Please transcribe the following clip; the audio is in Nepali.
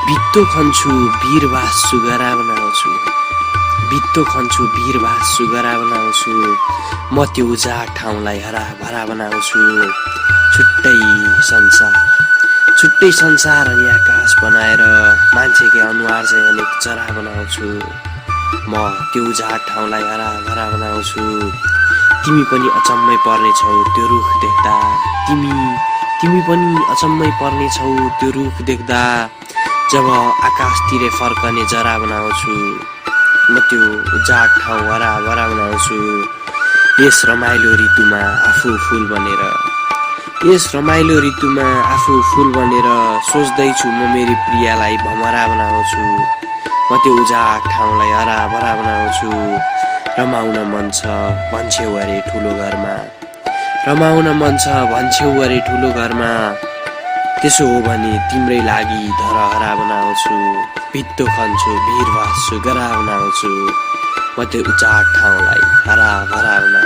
भित्तो खन्छु वीरवास सुगरा बनाउँछु, भित्तो खन्छु वीरवास सुगरा बनाउँछु, म त्यो उजाड ठाउँलाई हराभरा बनाउँछु। छुट्टै संसार अनि आकाश बनाएर मान्छेकै अनुहार चाहिँ अनेक चरा बनाउँछु। म त्यो उजाड ठाउँलाई हराभरा बनाउँछु। तिमी पनि अचम्मै पर्नेछौ त्यो रुख देख्दा, तिमी पनि अचम्मै पर्नेछौ त्यो रुख देख्दा। जब आकाशतिरै फर्कने जरा बनाउँछु, म त्यो उजाड ठाउँ हराभरा बनाउँछु। यस रमाइलो ऋतुमा आफू फुल बनेर, यस रमाइलो ऋतुमा आफू फुल बनेर सोच्दैछु म मेरी प्रियालाई भमरा बनाउँछु। म त्यो उजाड ठाउँलाई हराभरा बनाउँछु। रमाउन मन छ भन्छेउ अरे ठुलो घरमा, रमाउन मन छ भन्छेउ अरे ठुलो घरमा। त्यसो हो भने तिम्रै लागि धरहरा बनाउँछु। भित्तो खन्छु वीरवास सुगरा बनाउँछु, म त्यो उजाड ठाउँलाई हराभरा बनाउँछु।